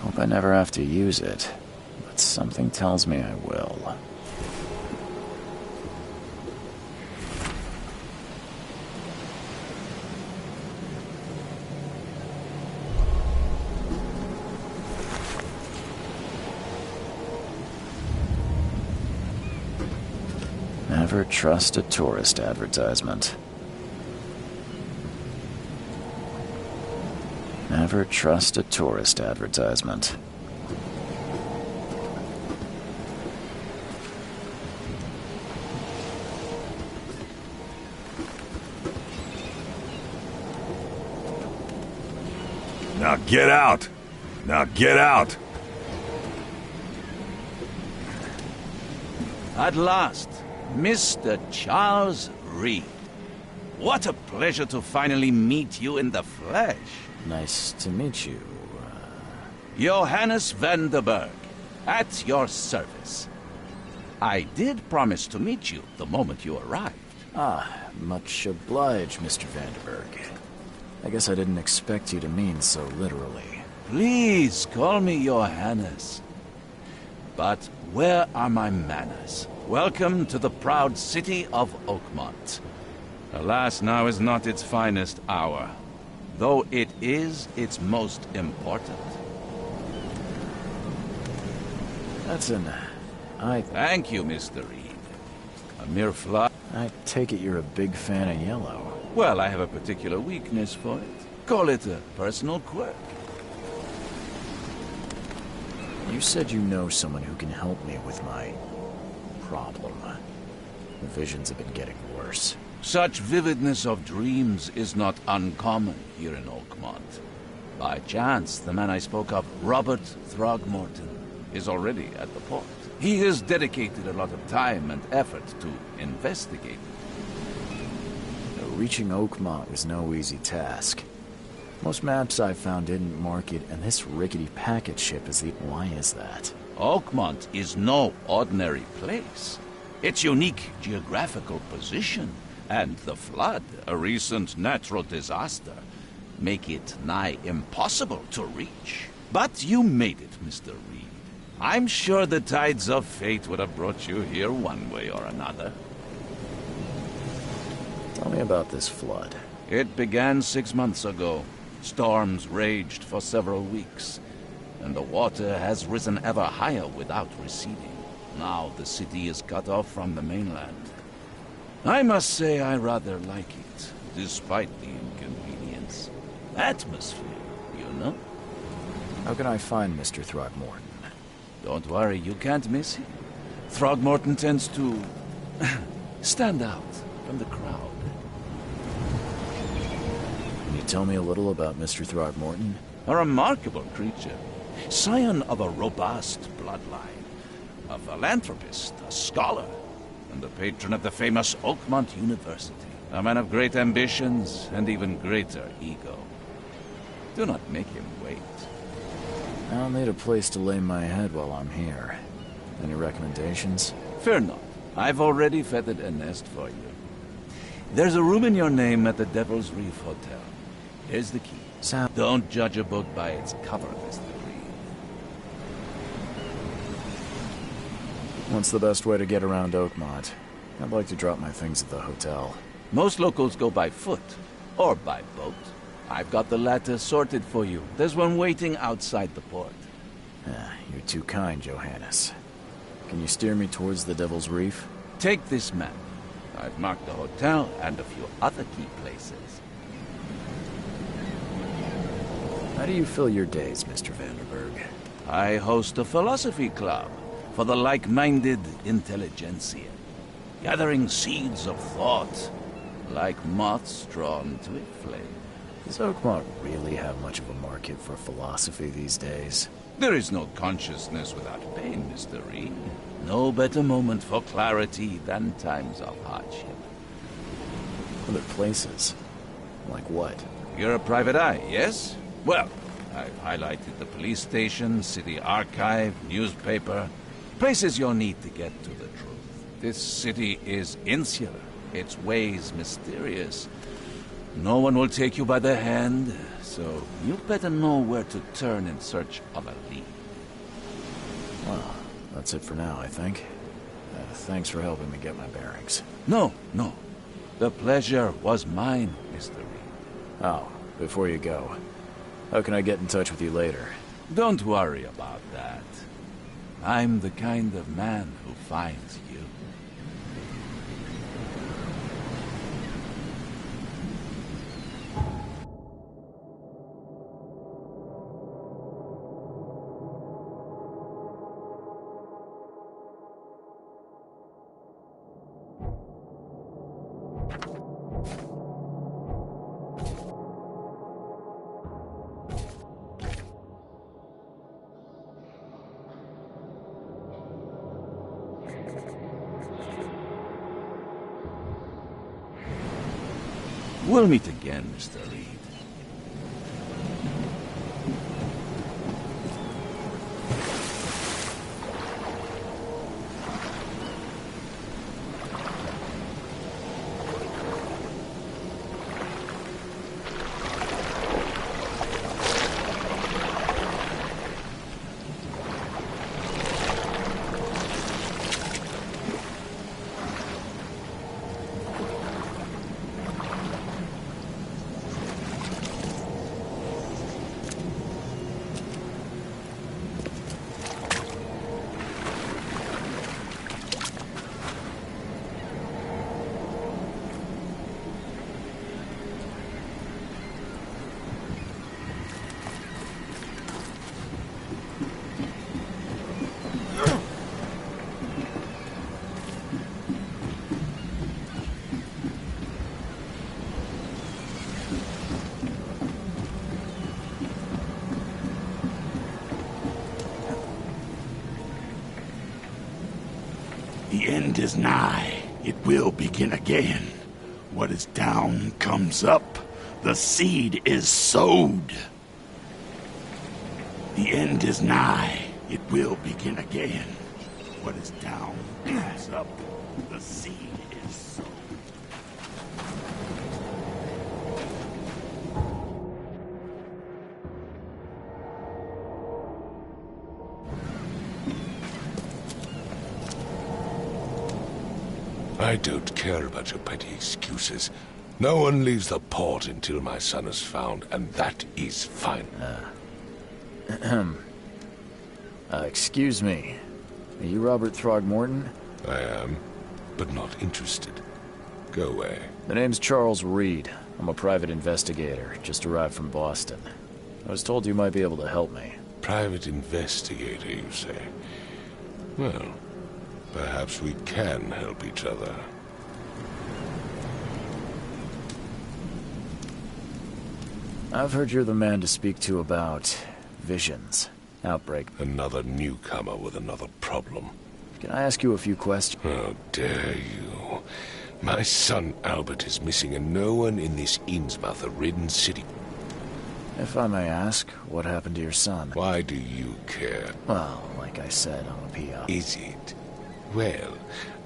Hope I never have to use it, but something tells me I will. Never trust a tourist advertisement. Never trust a tourist advertisement. Now get out! Now get out! At last, Mr. Charles Reed. What a pleasure to finally meet you in the flesh. Nice to meet you. Johannes Vanderberg, at your service. I did promise to meet you the moment you arrived. Ah, much obliged, Mr. Vanderberg. I guess I didn't expect you to mean so literally. Please call me Johannes. But where are my manners? Welcome to the proud city of Oakmont. Alas, now is not its finest hour, though it is its most important. That's an... Thank you, Mr. Reed. A mere fly... I take it you're a big fan of yellow. Well, I have a particular weakness for it. Call it a personal quirk. You said you know someone who can help me with my... problem. The visions have been getting worse. Such vividness of dreams is not uncommon here in Oakmont. By chance, the man I spoke of, Robert Throgmorton, is already at the port. He has dedicated a lot of time and effort to investigate. Reaching Oakmont was no easy task. Most maps I found didn't mark it, and this rickety packet ship is the... Why is that? Oakmont is no ordinary place. Its unique geographical position and the flood, a recent natural disaster, make it nigh impossible to reach. But you made it, Mr. Reed. I'm sure the tides of fate would have brought you here one way or another. Tell me about this flood. It began 6 months ago. Storms raged for several weeks, and the water has risen ever higher without receding. Now the city is cut off from the mainland. I must say I rather like it, despite the inconvenience. Atmosphere, you know? How can I find Mr. Throgmorton? Don't worry, you can't miss him. Throgmorton tends to stand out from the crowd. Can you tell me a little about Mr. Throgmorton? A remarkable creature. scion of a robust bloodline, a philanthropist, a scholar, and the patron of the famous Oakmont University. A man of great ambitions and even greater ego. Do not make him wait. I'll need a place to lay my head while I'm here. Any recommendations? Fear not. I've already feathered a nest for you. There's a room in your name at the Devil's Reef Hotel. Here's the key. Don't judge a book by its cover, Mr. Reed. What's the best way to get around Oakmont? I'd like to drop my things at the hotel. Most locals go by foot, or by boat. I've got the latter sorted for you. There's one waiting outside the port. You're too kind, Johannes. Can you steer me towards the Devil's Reef? Take this map. I've marked the hotel and a few other key places. How do you fill your days, Mr. Vanderberg? I host a philosophy club for the like-minded intelligentsia, gathering seeds of thought like moths drawn to a flame. Does Oakmont really have much of a market for philosophy these days? There is no consciousness without pain, Mr. Reed. No better moment for clarity than times of hardship. Other places? Like what? You're a private eye, yes? Well, I've highlighted the police station, city archive, newspaper. Places you'll need to get to the truth. This city is insular, its ways mysterious. No one will take you by the hand, so you'd better know where to turn in search of a lead. Well, that's it for now, I think. Thanks for helping me get my bearings. No. The pleasure was mine, Mr. Reed. Oh, before you go, how can I get in touch with you later? Don't worry about that. I'm the kind of man who finds you. We'll meet again, Mr. Reed. The end is nigh. It will begin again. What is down comes up. The seed is sowed. The end is nigh. It will begin again. What is down comes up. The seed is sowed. I don't care about your petty excuses. No one leaves the port until my son is found, and that is fine. Excuse me. Are you Robert Throgmorton? I am, but not interested. Go away. The name's Charles Reed. I'm a private investigator, just arrived from Boston. I was told you might be able to help me. Private investigator, you say? Well, perhaps we can help each other. I've heard you're the man to speak to about visions. Outbreak. Another newcomer with another problem. Can I ask you a few questions? How dare you? My son Albert is missing, and no one in this Innsmouth-ridden city. If I may ask, what happened to your son? Why do you care? Well, like I said, I'm a PI. Is it? Well,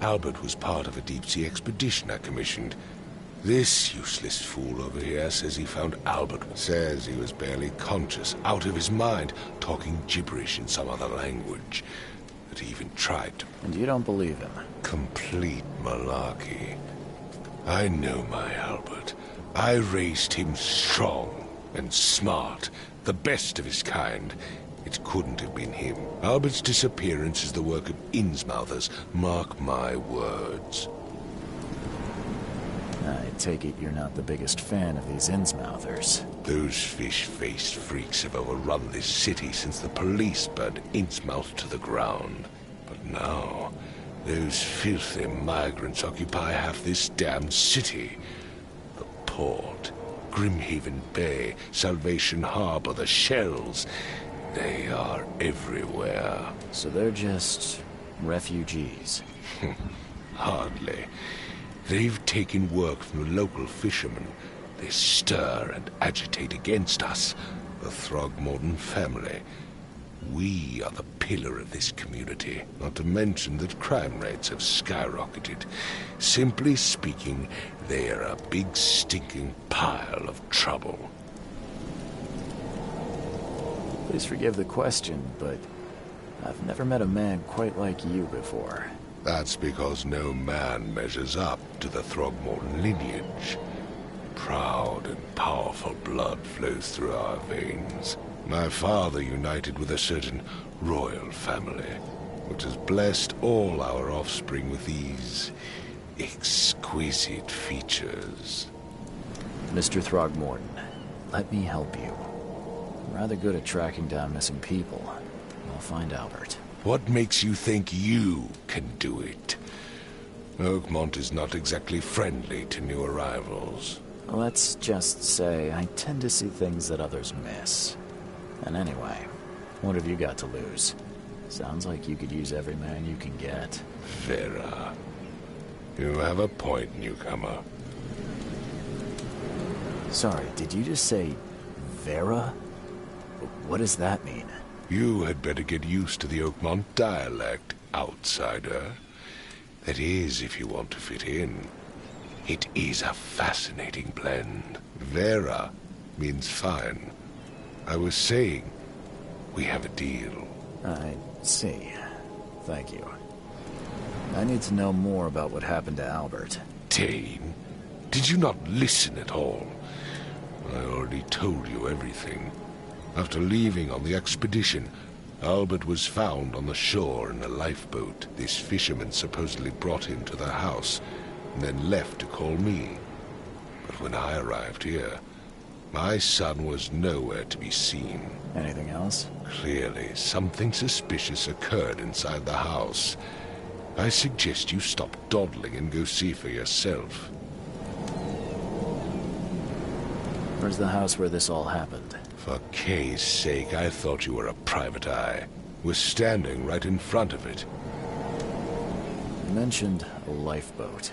Albert was part of a deep-sea expedition I commissioned. This useless fool over here says he found Albert. Says he was barely conscious, out of his mind, talking gibberish in some other language. That he even tried to... And you don't believe him? Complete malarkey. I know my Albert. I raised him strong and smart, the best of his kind. It couldn't have been him. Albert's disappearance is the work of Innsmouthers, mark my words. I take it you're not the biggest fan of these Innsmouthers. Those fish-faced freaks have overrun this city since the police burned Innsmouth to the ground. But now, those filthy migrants occupy half this damned city. The port, Grimhaven Bay, Salvation Harbor, the shells. They are everywhere. So they're just refugees? Hardly. They've taken work from the local fishermen. They stir and agitate against us, the Throgmorton family. We are the pillar of this community, not to mention that crime rates have skyrocketed. Simply speaking, they are a big stinking pile of trouble. Please forgive the question, but I've never met a man quite like you before. That's because no man measures up to the Throgmorton lineage. Proud and powerful blood flows through our veins. My father united with a certain royal family, which has blessed all our offspring with these exquisite features. Mr. Throgmorton, let me help you. I'm rather good at tracking down missing people. I'll find Albert. What makes you think you can do it? Oakmont is not exactly friendly to new arrivals. Let's just say I tend to see things that others miss. And anyway, what have you got to lose? Sounds like you could use every man you can get. Vera. You have a point, newcomer. Sorry, did you just say Vera? What does that mean? You had better get used to the Oakmont dialect, outsider. That is, if you want to fit in. It is a fascinating blend. Vera means fine. I was saying, we have a deal. I see. Thank you. I need to know more about what happened to Albert. Dane, did you not listen at all? I already told you everything. After leaving on the expedition, Albert was found on the shore in a lifeboat. This fisherman supposedly brought him to the house, and then left to call me. But when I arrived here, my son was nowhere to be seen. Anything else? Clearly, something suspicious occurred inside the house. I suggest you stop dawdling and go see for yourself. Where's the house where this all happened? For Kay's sake, I thought you were a private eye. We're standing right in front of it. You mentioned a lifeboat.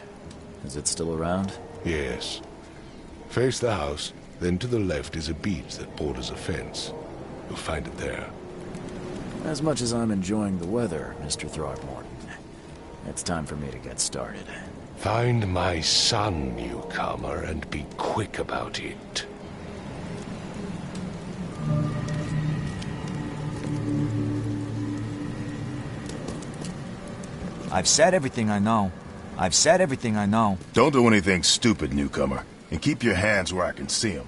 Is it still around? Yes. Face the house, then to the left is a beach that borders a fence. You'll find it there. As much as I'm enjoying the weather, Mr. Throgmorton, it's time for me to get started. Find my son, newcomer, and be quick about it. I've said everything I know. I've said everything I know. Don't do anything stupid, newcomer. And keep your hands where I can see them.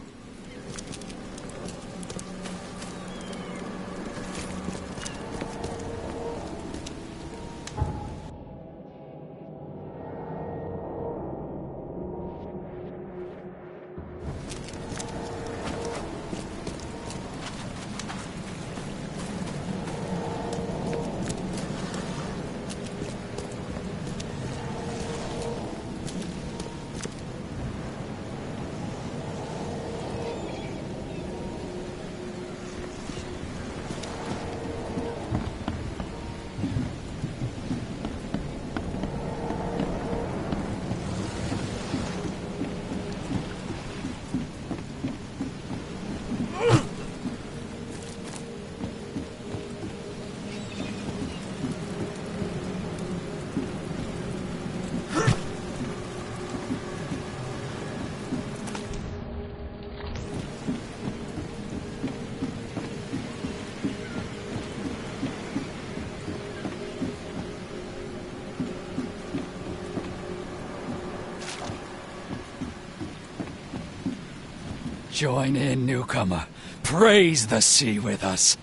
Join in, newcomer. Praise the sea with us.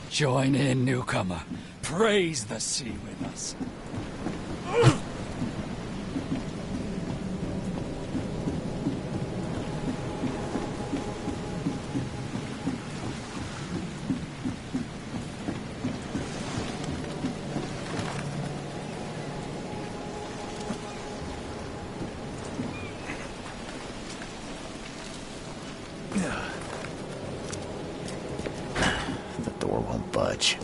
Join in, newcomer. Praise the sea with us. The door won't budge.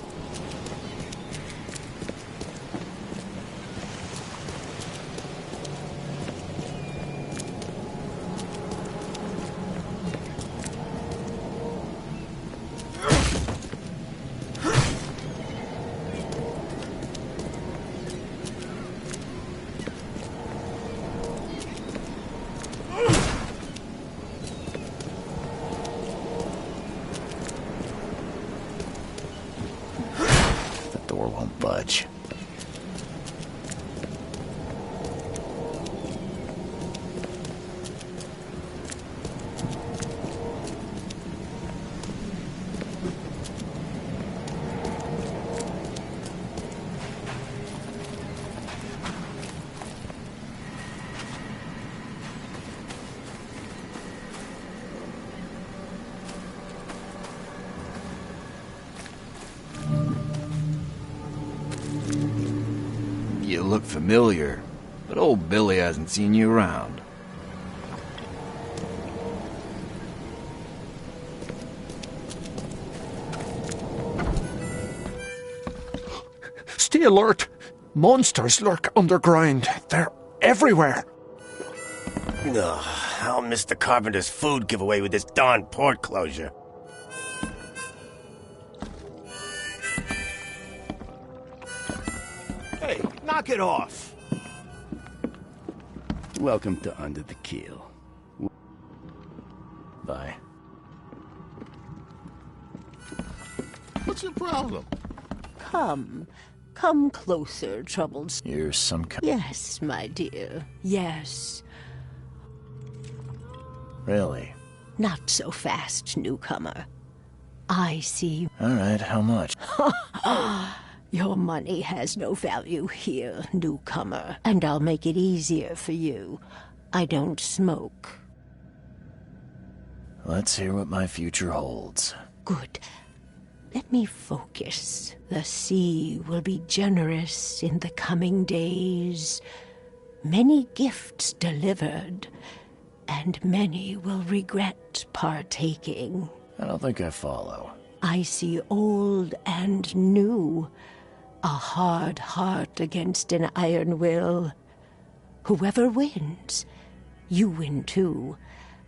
Door won't budge. You look familiar, but old Billy hasn't seen you around. Stay alert! Monsters lurk underground. They're everywhere. Ugh, I'll miss the carpenter's food giveaway with this darn port closure. Hey, knock it off! Welcome to Under the Keel. Bye. What's your problem? Come closer, troubled. You're some kind. Yes, my dear, yes. Really? Not so fast, newcomer. I see. All right, how much? Your money has no value here, newcomer, and I'll make it easier for you. I don't smoke. Let's hear what my future holds. Good. Let me focus. The sea will be generous in the coming days. Many gifts delivered, and many will regret partaking. I don't think I follow. I see old and new. A hard heart against an iron will. Whoever wins, you win too.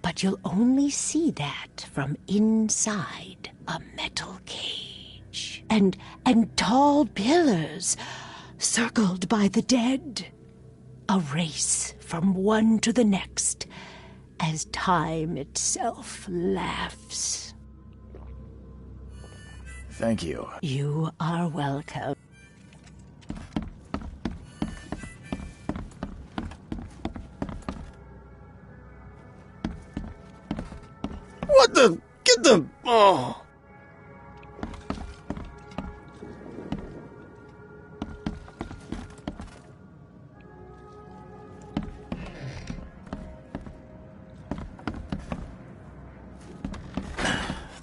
But you'll only see that from inside a metal cage. And tall pillars circled by the dead. A race from one to the next as time itself laughs. Thank you. You are welcome. What the? Get the... Oh!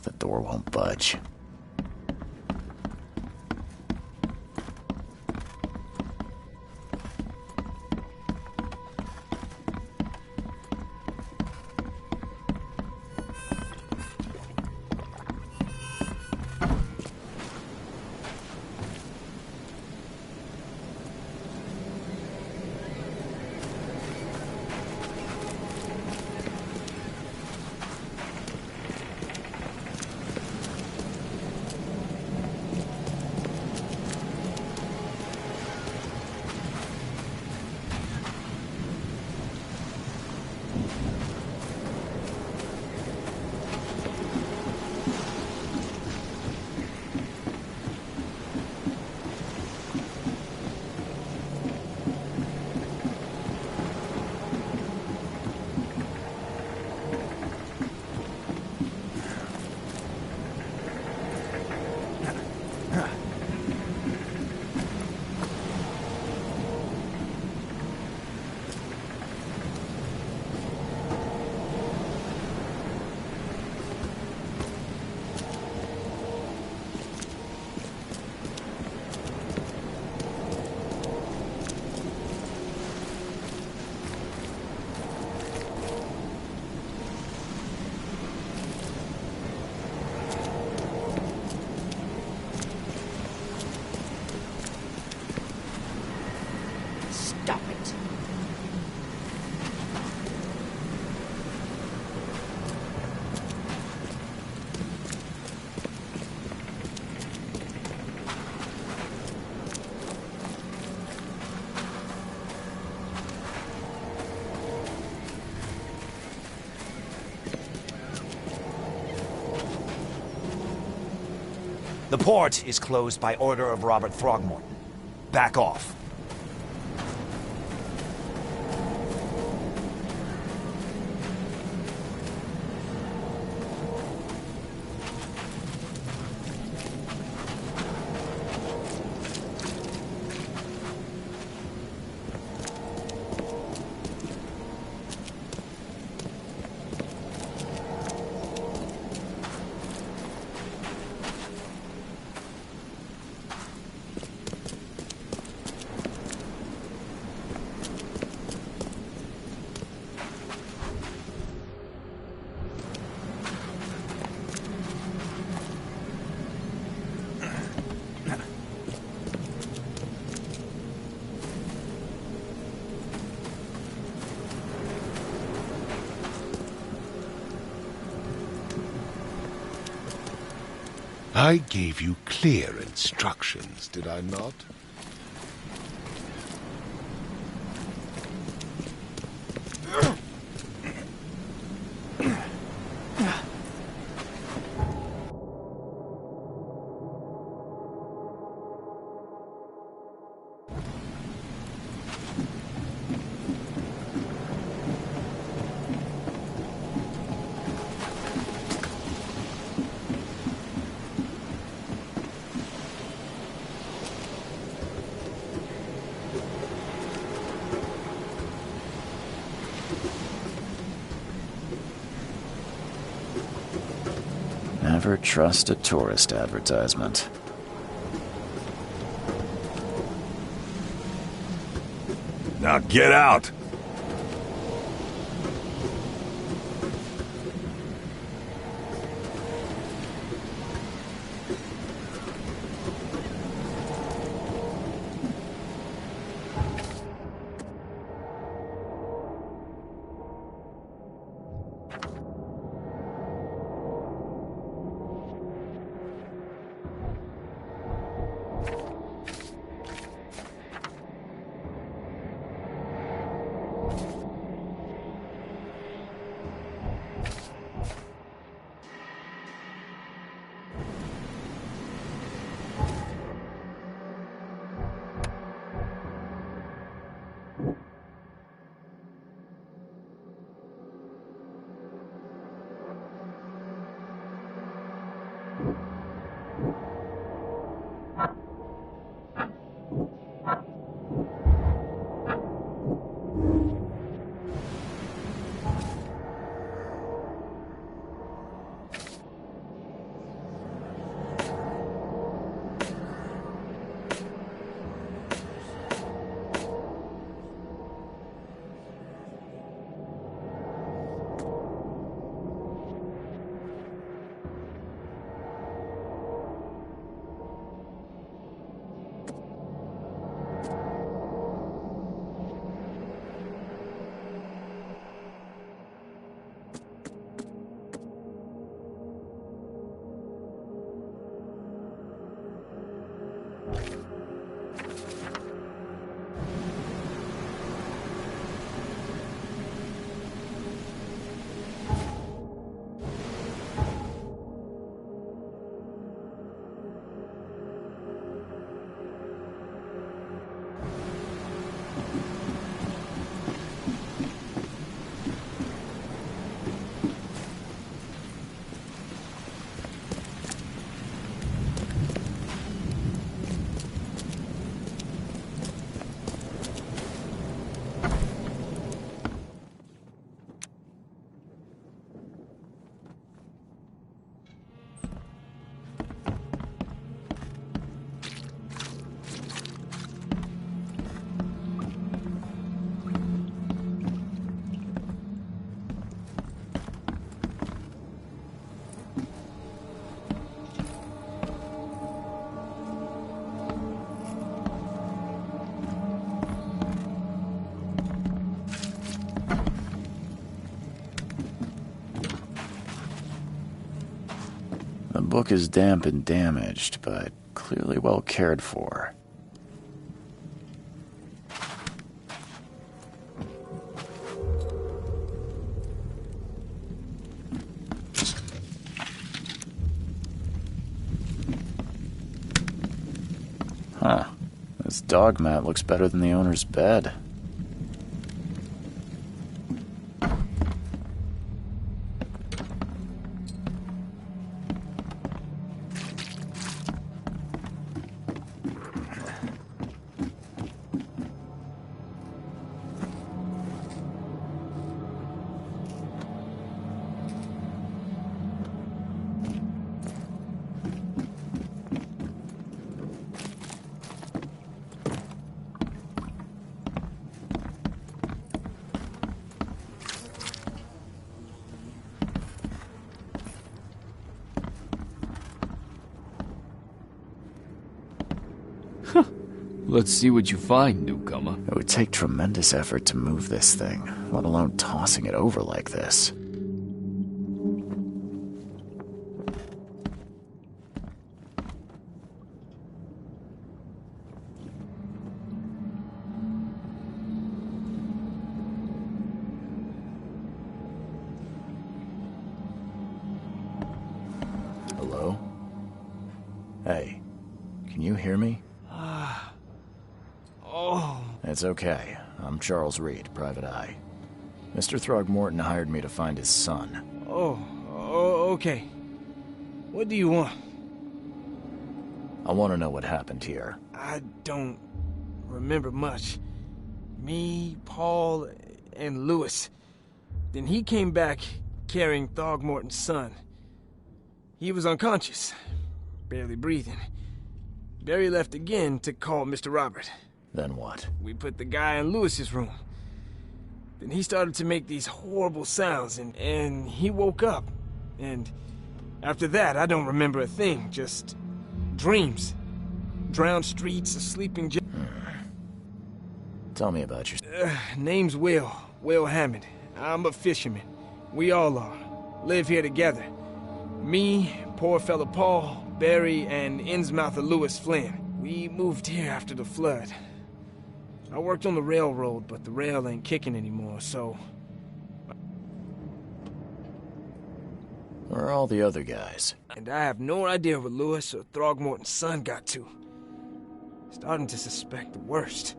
The door won't budge. The port is closed by order of Robert Throgmorton. Back off. I gave you clear instructions, did I not? Never trust a tourist advertisement. Now get out! The book is damp and damaged, but clearly well cared for. Huh. This dog mat looks better than the owner's bed. Let's see what you find, newcomer. It would take tremendous effort to move this thing, let alone tossing it over like this. Hello? Hey, can you hear me? It's okay. I'm Charles Reed, Private Eye. Mr. Throgmorton hired me to find his son. Oh, okay. What do you want? I want to know what happened here. I don't remember much. Me, Paul, and Lewis. Then he came back carrying Throgmorton's son. He was unconscious, barely breathing. Barry left again to call Mr. Robert. Then what? We put the guy in Lewis's room. Then he started to make these horrible sounds, and he woke up. And after that, I don't remember a thing, just dreams. Drowned streets, a sleeping... Tell me about your... Name's Will Hammond. I'm a fisherman. We all are. Live here together. Me, poor fella Paul, Barry, and Innsmouther Lewis Flynn. We moved here after the flood. I worked on the railroad, but the rail ain't kicking anymore, so... Where are all the other guys? And I have no idea what Lewis or Throgmorton's son got to. Starting to suspect the worst.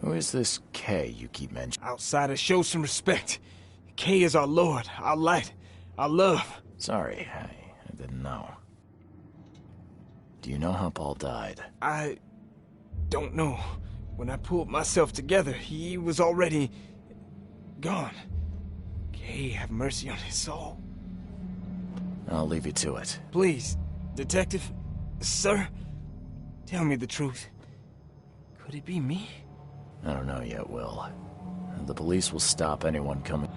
Who is this K you keep mentioning? Outsider, show some respect. K is our lord, our light, our love. Sorry, I didn't know. Do you know how Paul died? I don't know. When I pulled myself together, he was already gone. K, have mercy on his soul. I'll leave you to it. Please, detective, sir, tell me the truth. Could it be me? I don't know yet, Will. The police will stop anyone coming.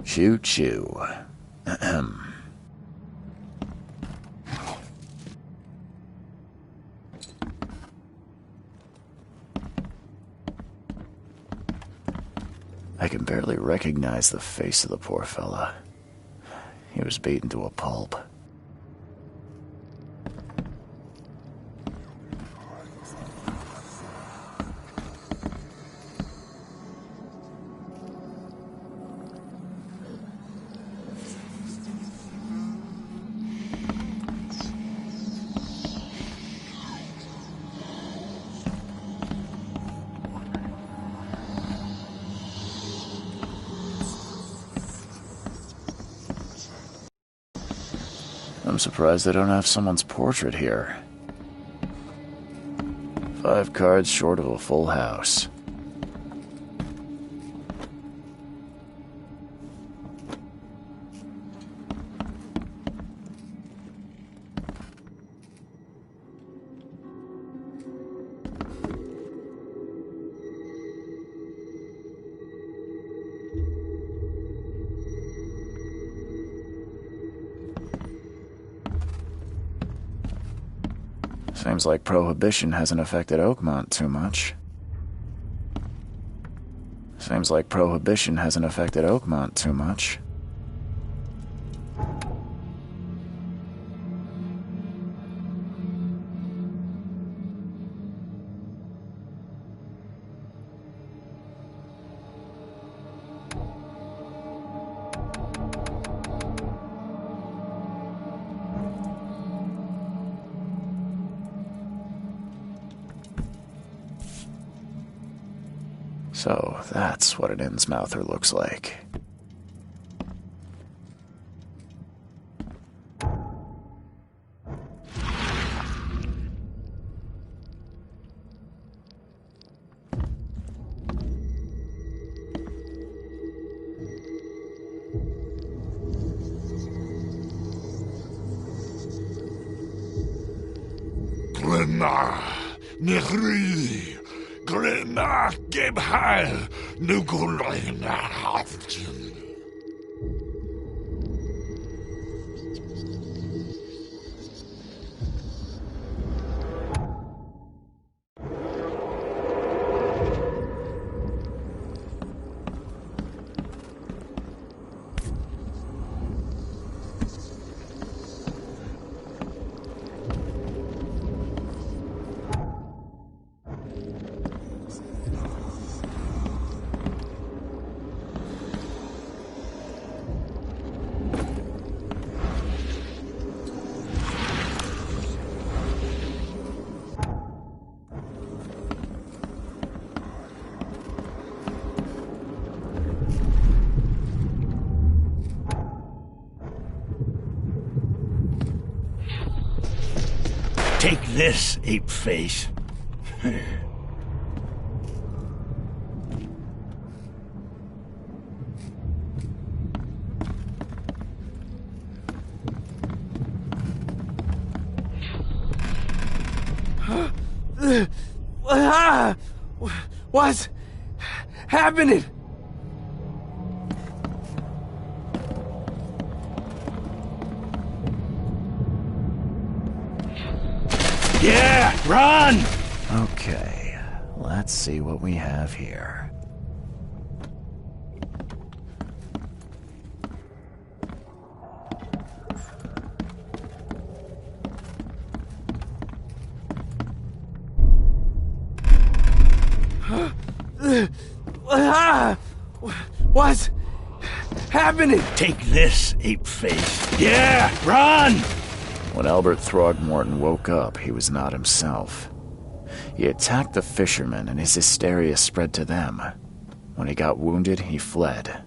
Choo choo. Ahem. I can barely recognize the face of the poor fella. He was beaten to a pulp. I'm surprised they don't have someone's portrait here. 5 cards short of a full house. Seems like Prohibition hasn't affected Oakmont too much. Seems like Prohibition hasn't affected Oakmont too much. So that's what an Innsmouther looks like. Nehri, Grena, Gebheil, Nugulena, Haftin. Take this, ape face. What's happening? Yeah, run! Okay, let's see what we have here. What's happening? Take this, ape face. Yeah, run! When Albert Throgmorton woke up, he was not himself. He attacked the fishermen, and his hysteria spread to them. When he got wounded, he fled.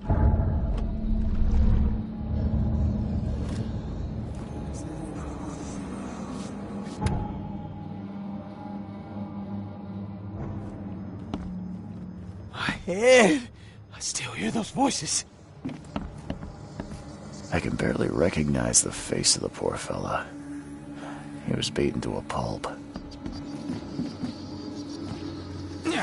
My head! I still hear those voices. I can barely recognize the face of the poor fella. He was beaten to a pulp. You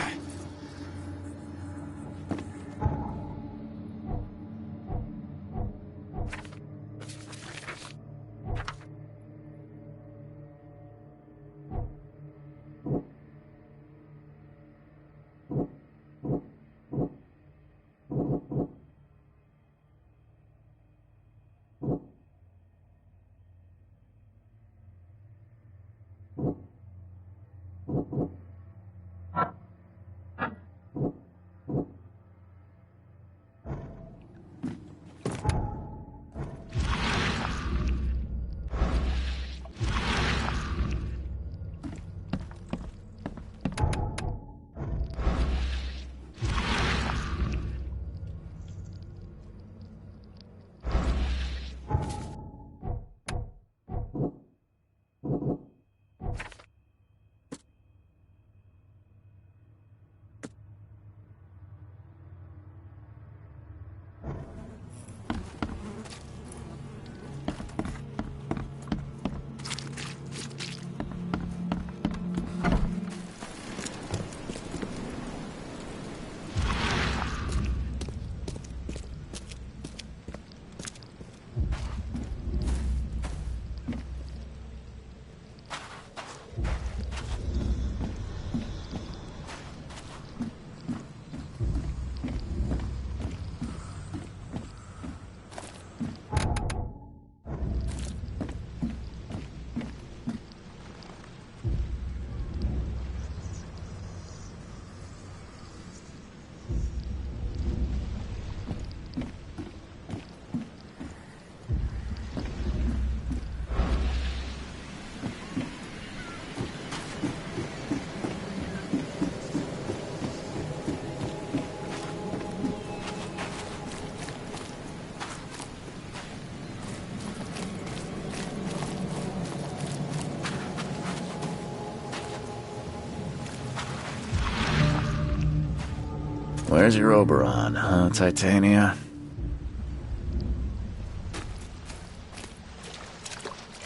Where's your Oberon, huh, Titania?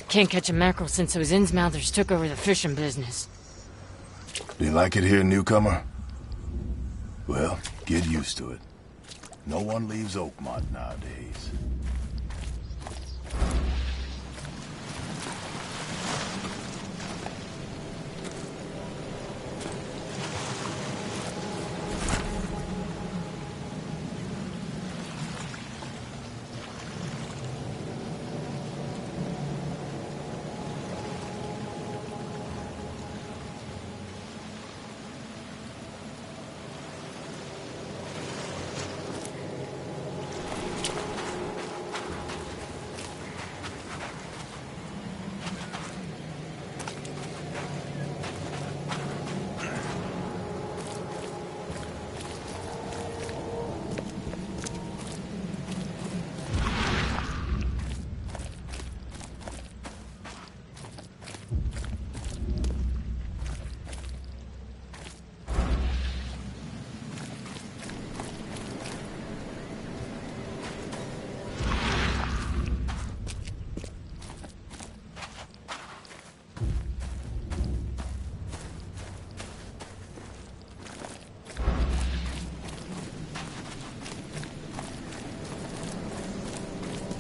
Can't catch a mackerel since those Innsmouthers took over the fishing business. Do you like it here, newcomer? Well, get used to it. No one leaves Oakmont nowadays.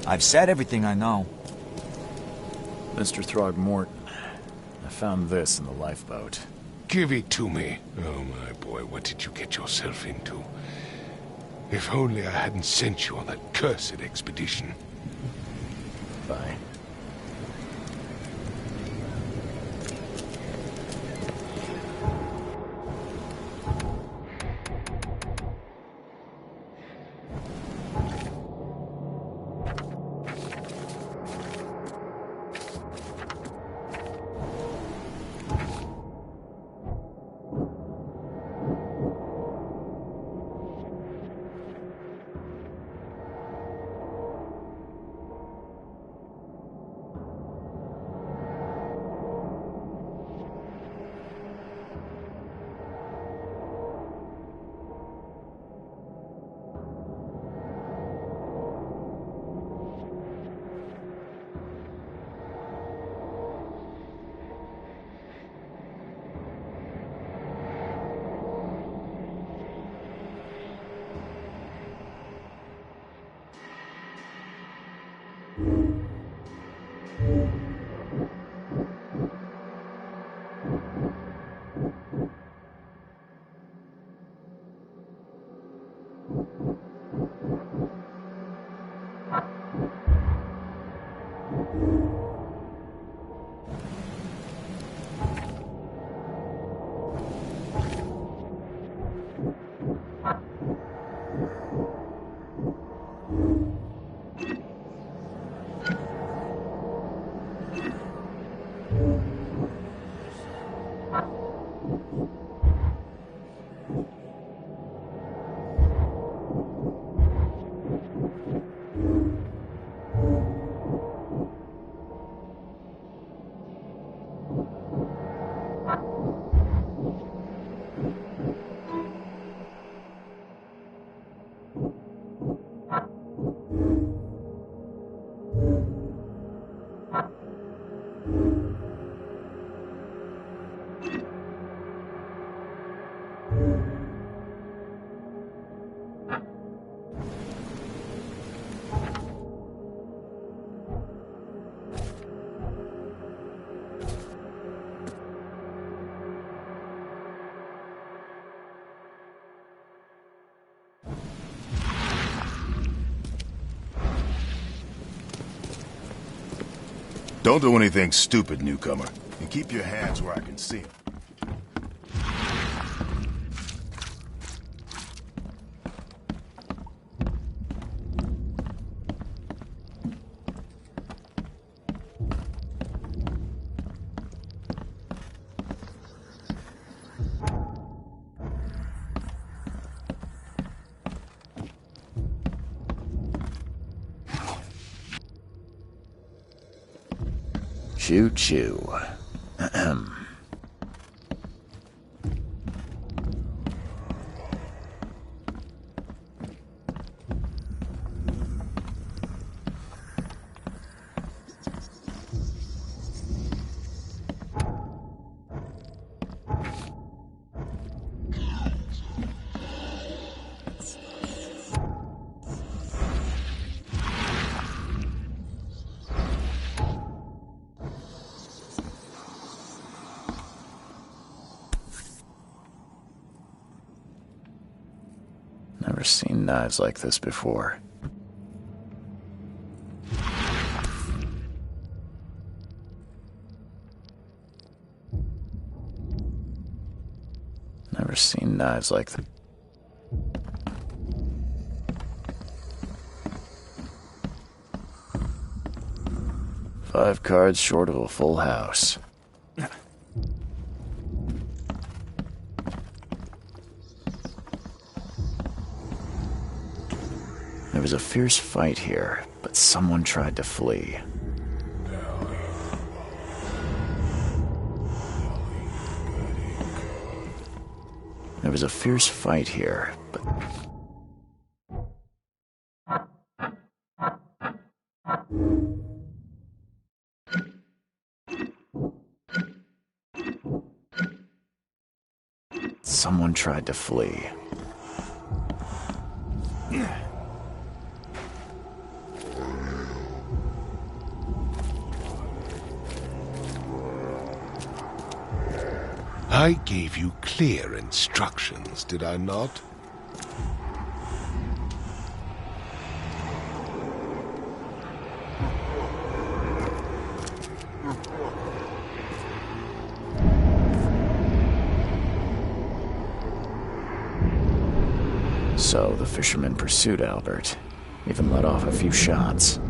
I've said everything I know. Mr. Throgmorton, I found this in the lifeboat. Give it to me. Oh, my boy, what did you get yourself into? If only I hadn't sent you on that cursed expedition. Bye. Don't do anything stupid, newcomer. And keep your hands where I can see them. Choo-choo. seen knives like this before. Never seen knives like that. Five cards short of a full house. There was a fierce fight here, but someone tried to flee. There was a fierce fight here, but... Someone tried to flee. I gave you clear instructions, did I not? So the fisherman pursued Albert, even let off a few shots.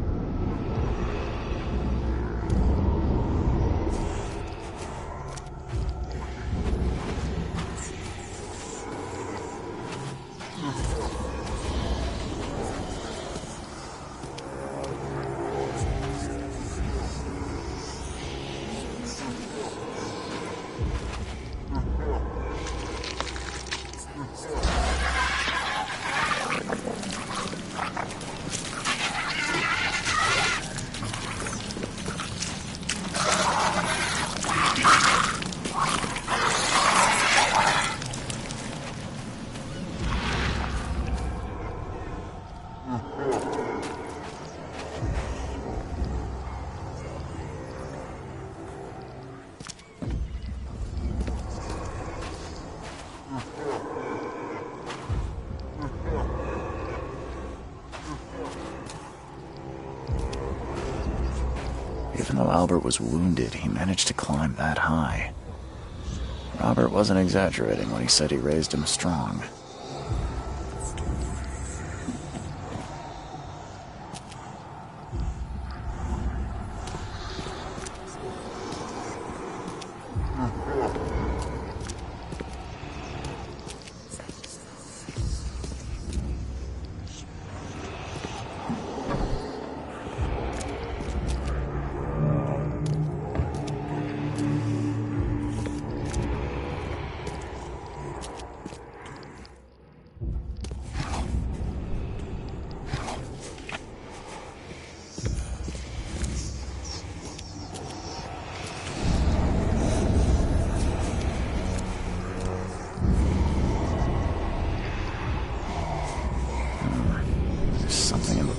Even though Albert was wounded, he managed to climb that high. Robert wasn't exaggerating when he said he raised him strong. Something in the...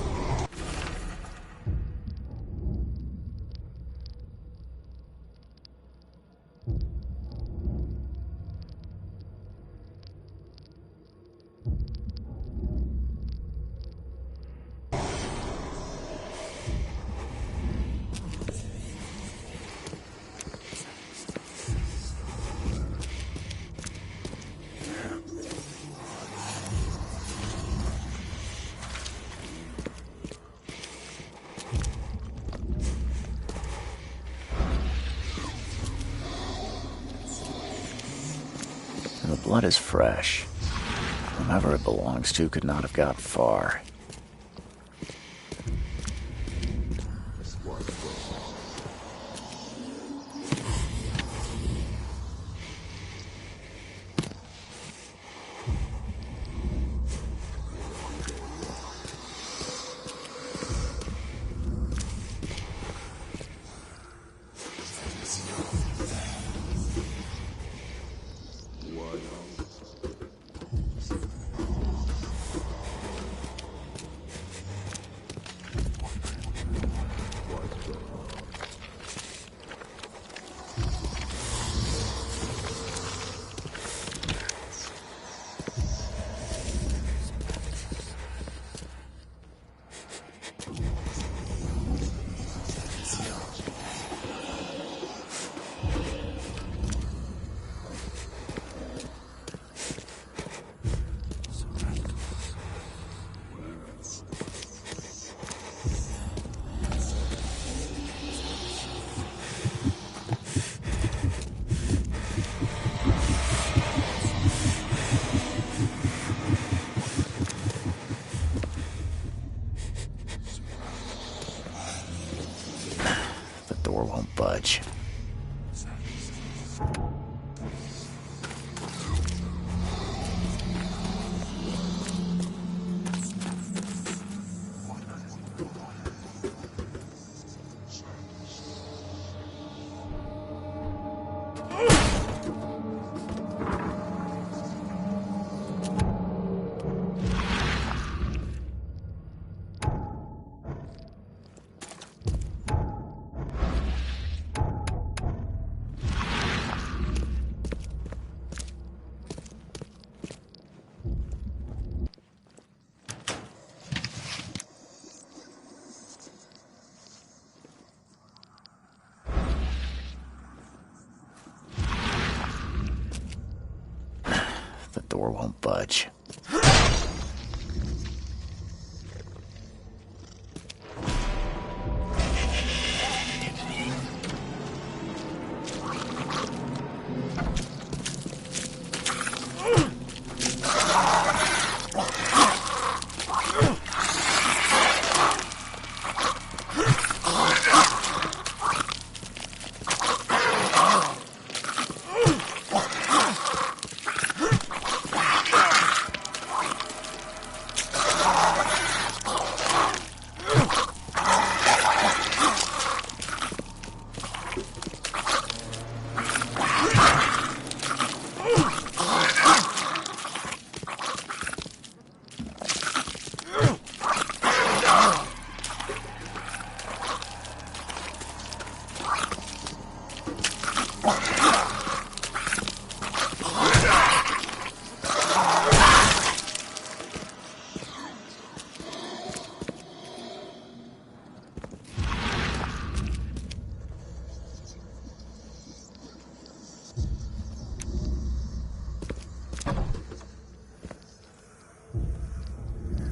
The blood is fresh. Whomever it belongs to could not have got far. budge. The door won't budge.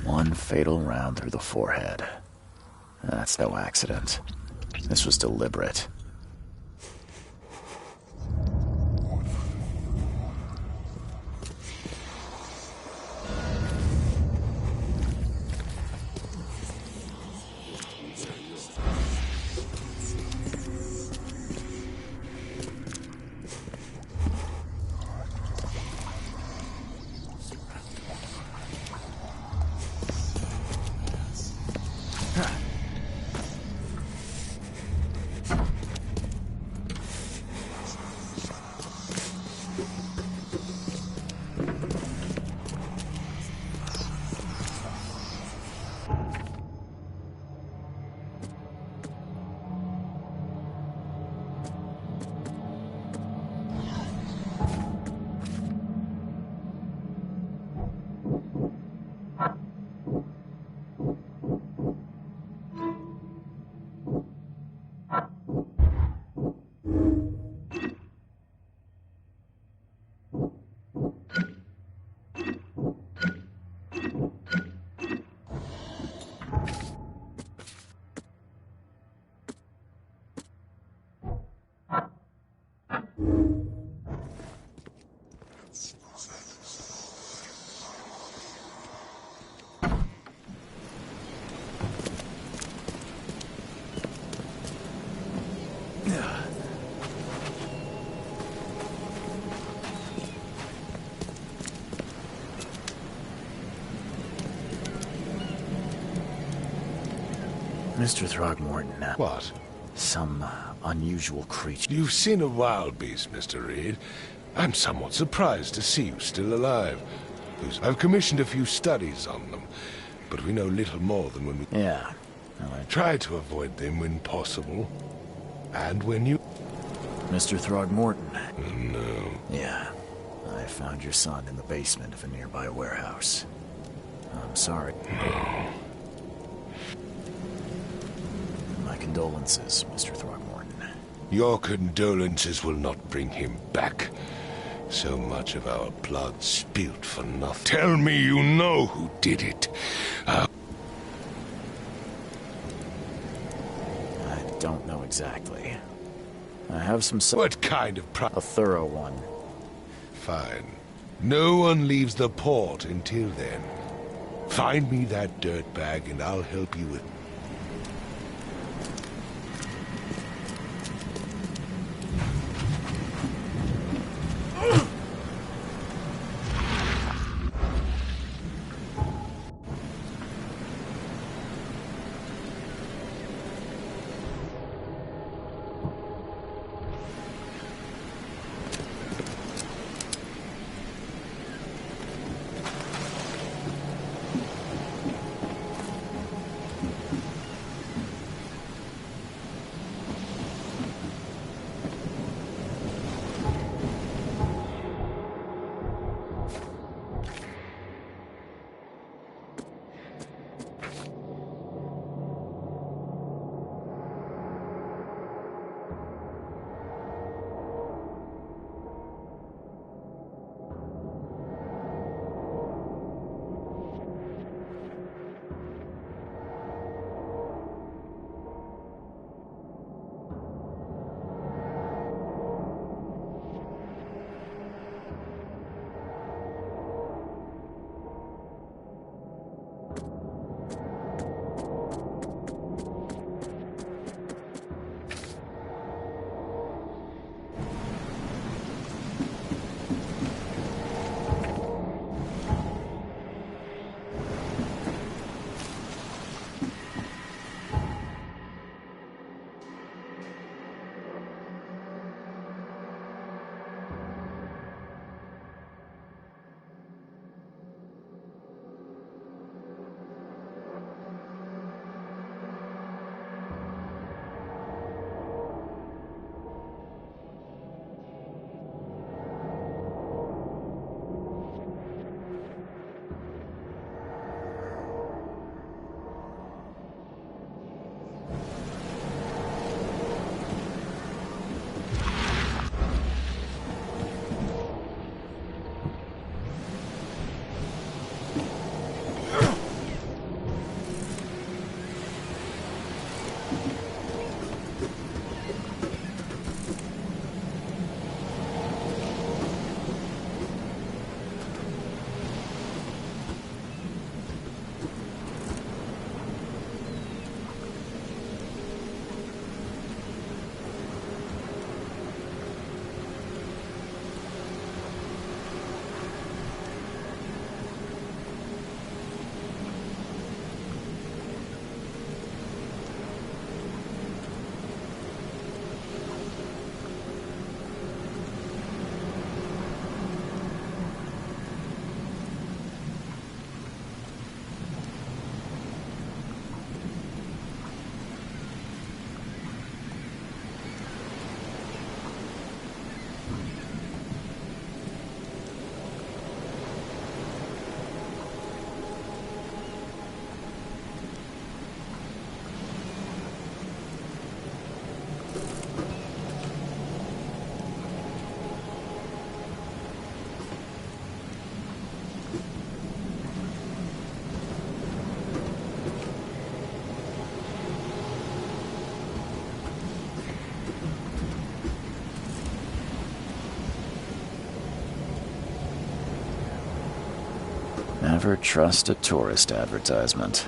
One fatal round through the forehead. That's no accident. This was deliberate. Mr. Throgmorton. What? Some unusual creature. You've seen a wild beast, Mr. Reed. I'm somewhat surprised to see you still alive. I've commissioned a few studies on them, but we know little more than when we... Yeah. I try to avoid them when possible. And when you... Mr. Throgmorton. No. Yeah. I found your son in the basement of a nearby warehouse. I'm sorry. No. My condolences, Mr. Throgmorton. Your condolences will not bring him back. So much of our blood spilt for nothing. Tell me you know who did it. I don't know exactly. I have some... What kind of a thorough one. Fine. No one leaves the port until then. Find me that dirtbag and I'll help you with... Never trust a tourist advertisement.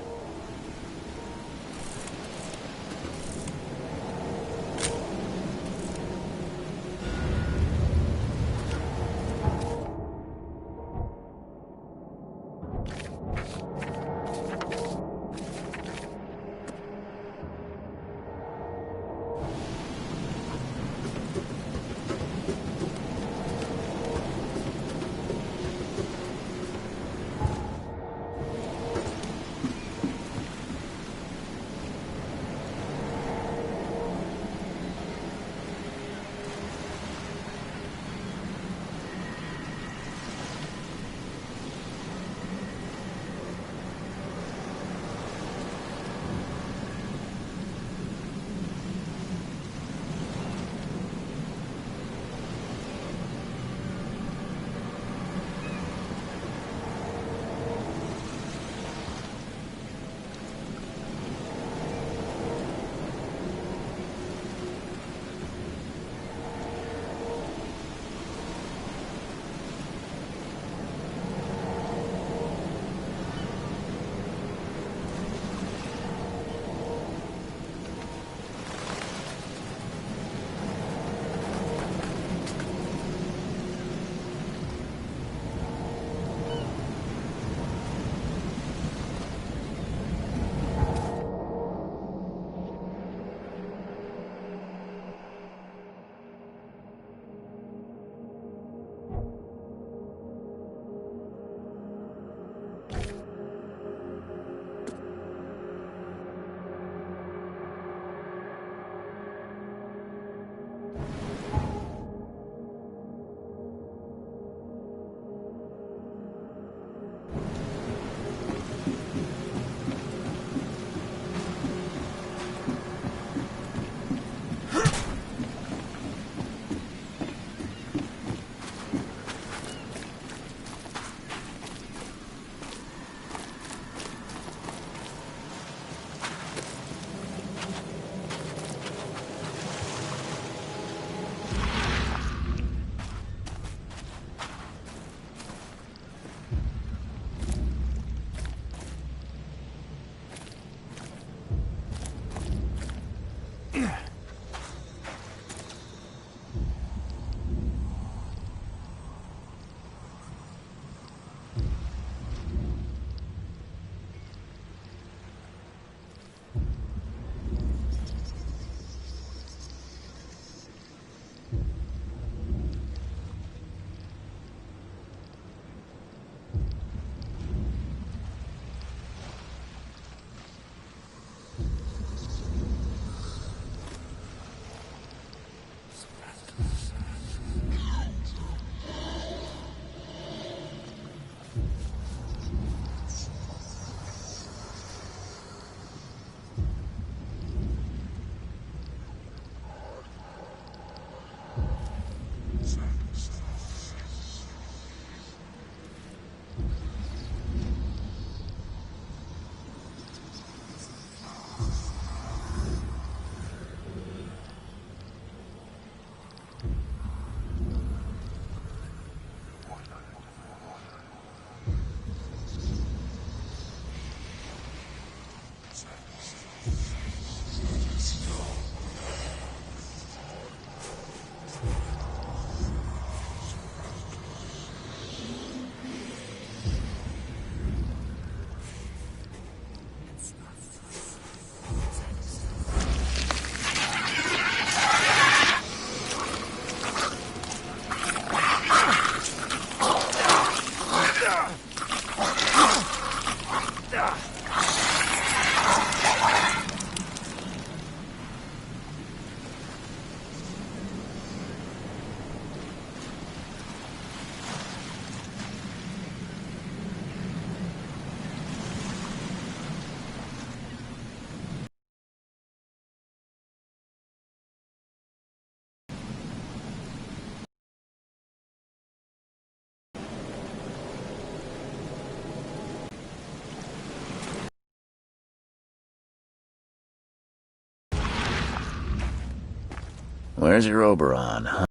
Where's your Oberon, huh?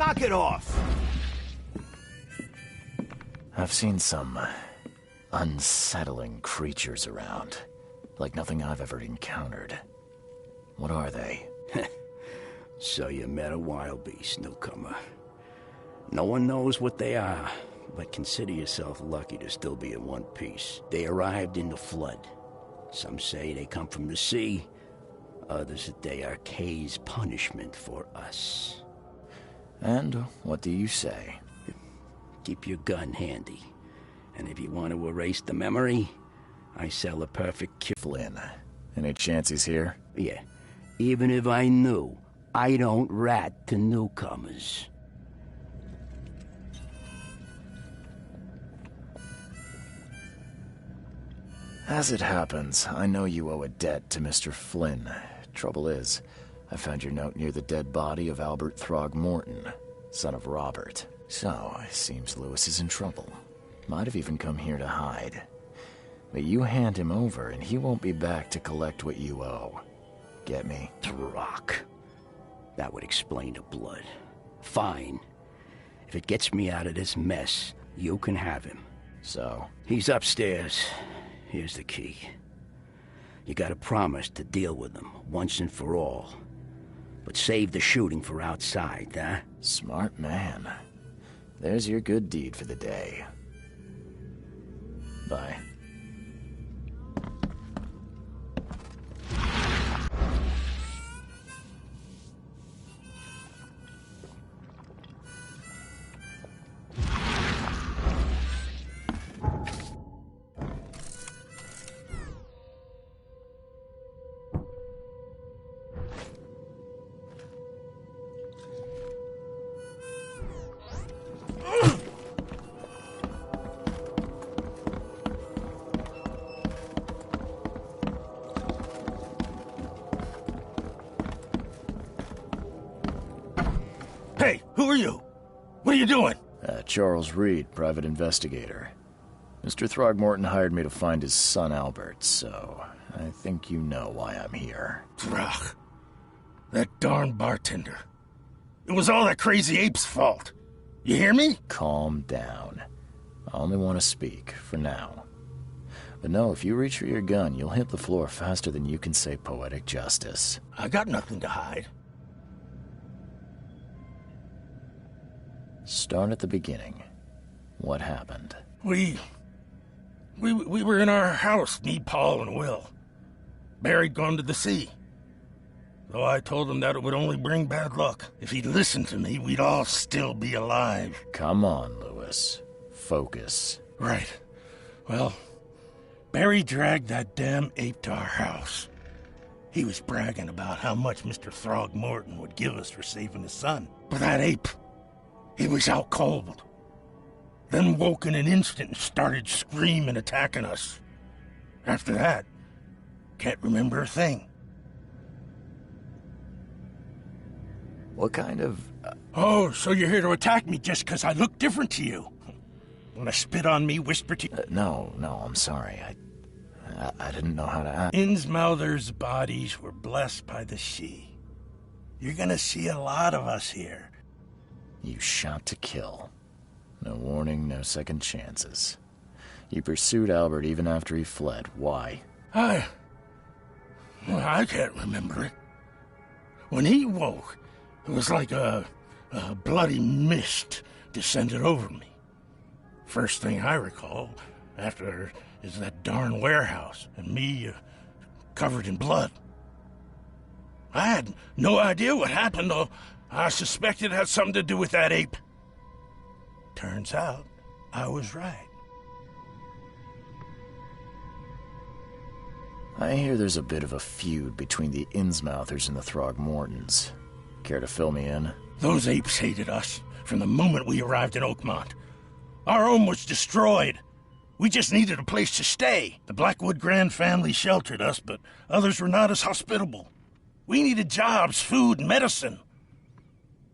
Knock it off! I've seen some unsettling creatures around, like nothing I've ever encountered. What are they? So you met a wild beast, newcomer. No one knows what they are, but consider yourself lucky to still be in one piece. They arrived in the flood. Some say they come from the sea. Others that they are Kay's punishment for us. And what do you say? Keep your gun handy. And if you want to erase the memory, I sell a perfect cure. Flynn, any chance he's here? Yeah. Even if I knew, I don't rat to newcomers. As it happens, I know you owe a debt to Mr. Flynn. Trouble is, I found your note near the dead body of Albert Throgmorton, son of Robert. So, it seems Lewis is in trouble. Might have even come here to hide. But you hand him over and he won't be back to collect what you owe. Get me? Throck. That would explain the blood. Fine. If it gets me out of this mess, you can have him. So? He's upstairs. Here's the key. You gotta promise to deal with him, once and for all. But save the shooting for outside, huh? Smart man. There's your good deed for the day. Bye. Hey, who are you? What are you doing? Charles Reed, private investigator. Mr. Throgmorton hired me to find his son Albert, so I think you know why I'm here. Throg. That darn bartender. It was all that crazy ape's fault. You hear me? Calm down. I only want to speak, for now. But no, if you reach for your gun, you'll hit the floor faster than you can say poetic justice. I got nothing to hide. Start at the beginning. What happened? We were in our house, me, Paul, and Will. Barry'd gone to the sea. Though I told him that it would only bring bad luck. If he'd listened to me, we'd all still be alive. Come on, Lewis. Focus. Right. Well, Barry dragged that damn ape to our house. He was bragging about how much Mr. Throgmorton would give us for saving his son. But that ape, he was out cold. Then woke in an instant and started screaming, attacking us. After that, can't remember a thing. What kind of... Oh, so you're here to attack me just because I look different to you? When I spit on me, whisper to you... No, I'm sorry. I didn't know how to act. Innsmouther's bodies were blessed by the sea. You're gonna see a lot of us here. You shot to kill. No warning, no second chances. You pursued Albert even after he fled. Why? I can't remember it. When he woke, it was like a bloody mist descended over me. First thing I recall after is that darn warehouse and me covered in blood. I had no idea what happened, though. I suspected it had something to do with that ape. Turns out, I was right. I hear there's a bit of a feud between the Innsmouthers and the Throgmortons. Care to fill me in? Those apes hated us from the moment we arrived in Oakmont. Our home was destroyed. We just needed a place to stay. The Blackwood Grand family sheltered us, but others were not as hospitable. We needed jobs, food, and medicine.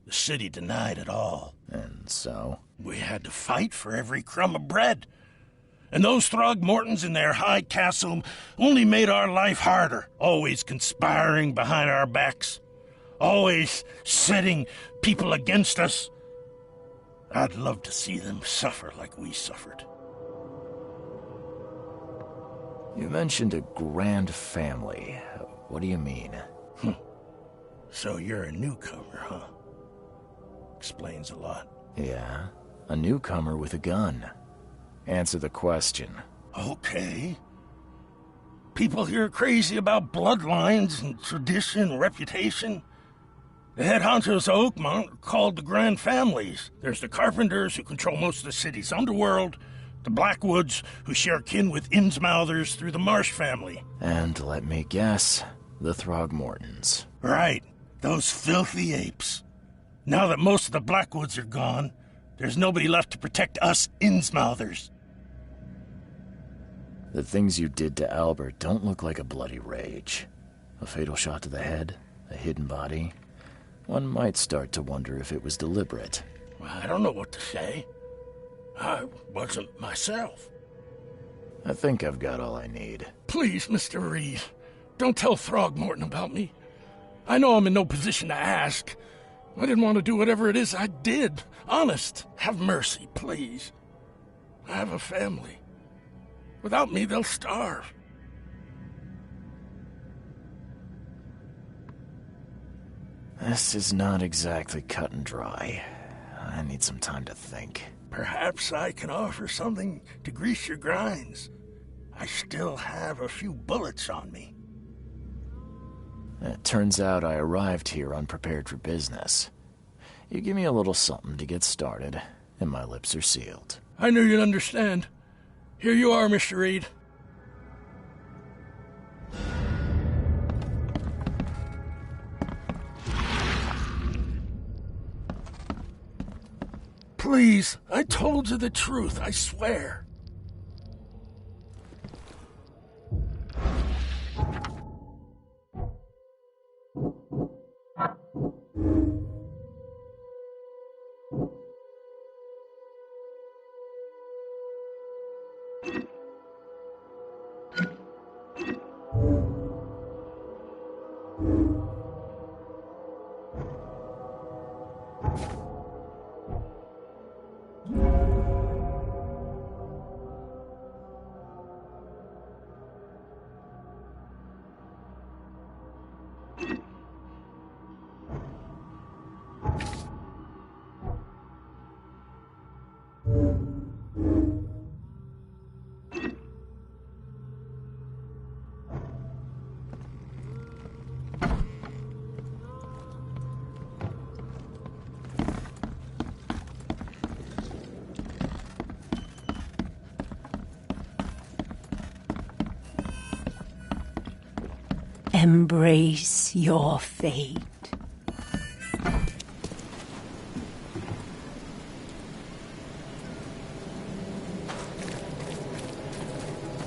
The city denied it all. And so? We had to fight for every crumb of bread. And those Throgmortons in their high castle only made our life harder, always conspiring behind our backs, always setting people against us, I'd love to see them suffer like we suffered. You mentioned a grand family. What do you mean? So you're a newcomer, huh? Explains a lot. Yeah, a newcomer with a gun. Answer the question. Okay. People here are crazy about bloodlines and tradition and reputation. The head honchos of Oakmont are called the Grand Families. There's the Carpenters, who control most of the city's underworld, the Blackwoods, who share kin with Innsmouthers through the Marsh family. And let me guess, the Throgmortons. Right, those filthy apes. Now that most of the Blackwoods are gone, there's nobody left to protect us Innsmouthers. The things you did to Albert don't look like a bloody rage. A fatal shot to the head, a hidden body. One might start to wonder if it was deliberate. I don't know what to say. I wasn't myself. I think I've got all I need. Please, Mr. Reed, don't tell Throgmorton about me. I know I'm in no position to ask. I didn't want to do whatever it is I did. Honest, have mercy, please. I have a family. Without me, they'll starve. This is not exactly cut and dry. I need some time to think. Perhaps I can offer something to grease your grinds. I still have a few bullets on me. It turns out I arrived here unprepared for business. You give me a little something to get started, and my lips are sealed. I knew you'd understand. Here you are, Mr. Reed. Please, I told you the truth, I swear. Embrace your fate.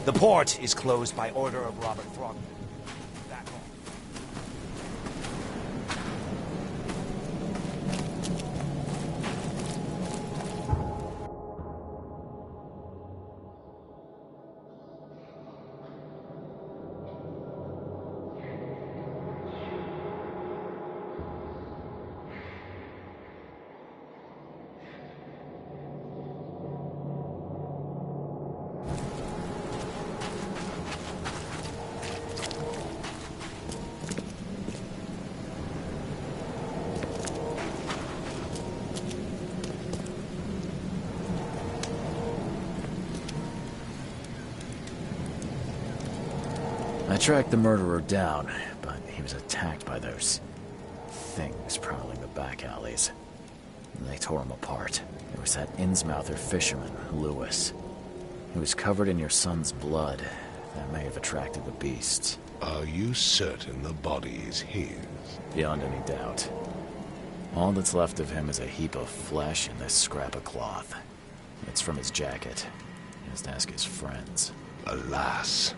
The port is closed by order of Robert Throgmorton. I tracked the murderer down, but he was attacked by those things prowling the back alleys. They tore him apart. It was that Innsmouther fisherman, Lewis. He was covered in your son's blood. That may have attracted the beasts. Are you certain the body is his? Beyond any doubt. All that's left of him is a heap of flesh and this scrap of cloth. It's from his jacket. Just ask his friends. Alas,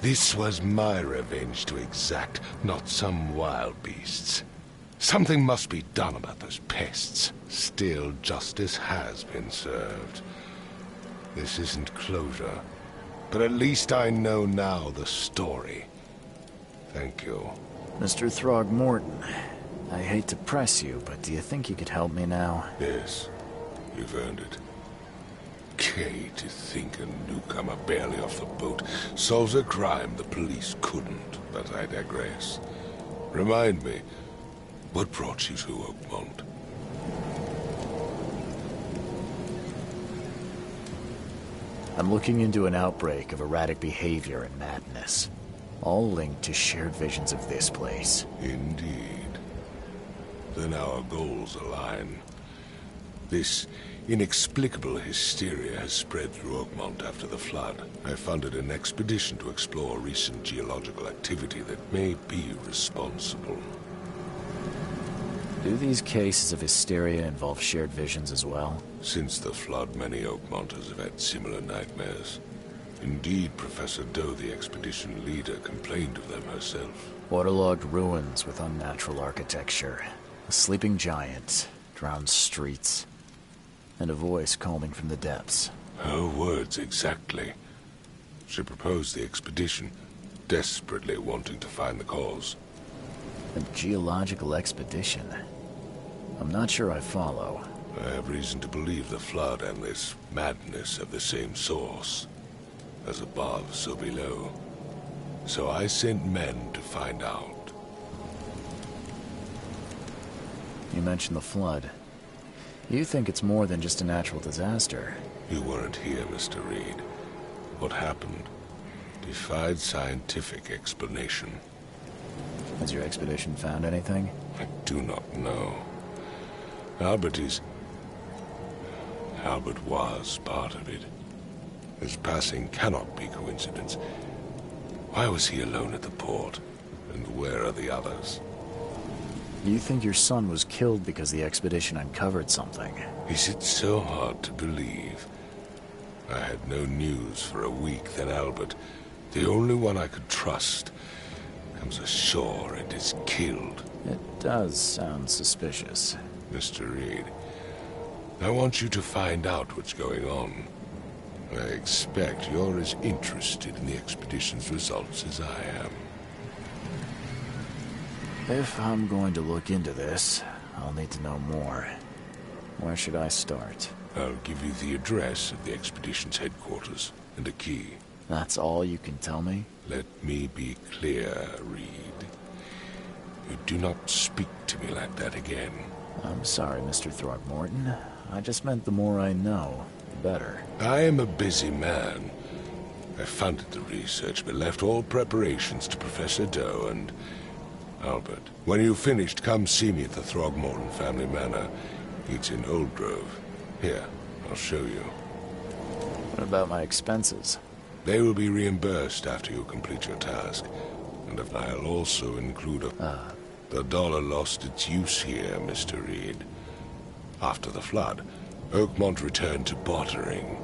this was my revenge to exact, not some wild beast's. Something must be done about those pests. Still, justice has been served. This isn't closure, but at least I know now the story. Thank you. Mr. Throgmorton, I hate to press you, but do you think you could help me now? Yes. You've earned it. Kay, to think a newcomer barely off the boat solves a crime the police couldn't, but I digress. Remind me, what brought you to Oakmont? I'm looking into an outbreak of erratic behavior and madness, all linked to shared visions of this place. Indeed. Then our goals align. This inexplicable hysteria has spread through Oakmont after the flood. I funded an expedition to explore recent geological activity that may be responsible. Do these cases of hysteria involve shared visions as well? Since the flood, many Oakmonters have had similar nightmares. Indeed, Professor Doe, the expedition leader, complained of them herself. Waterlogged ruins with unnatural architecture, a sleeping giant, drowned streets, and a voice calling from the depths. Her words exactly. She proposed the expedition, desperately wanting to find the cause. A geological expedition? I'm not sure I follow. I have reason to believe the flood and this madness have the same source. As above, so below. So I sent men to find out. You mentioned the flood. You think it's more than just a natural disaster. You weren't here, Mr. Reed. What happened defied scientific explanation. Has your expedition found anything? I do not know. Albert was part of it. His passing cannot be coincidence. Why was he alone at the port? And where are the others? You think your son was killed because the expedition uncovered something? Is it so hard to believe? I had no news for a week, then Albert, the only one I could trust, comes ashore and is killed. It does sound suspicious. Mr. Reed, I want you to find out what's going on. I expect you're as interested in the expedition's results as I am. If I'm going to look into this, I'll need to know more. Where should I start? I'll give you the address of the expedition's headquarters and a key. That's all you can tell me? Let me be clear, Reed. You do not speak to me like that again. I'm sorry, Mr. Throgmorton. I just meant the more I know, the better. I am a busy man. I funded the research, but left all preparations to Professor Doe and Albert. When you've finished, come see me at the Throgmorton family manor. It's in Old Grove. Here, I'll show you. What about my expenses? They will be reimbursed after you complete your task. And I'll also include the dollar lost its use here, Mr. Reed. After the flood, Oakmont returned to bartering.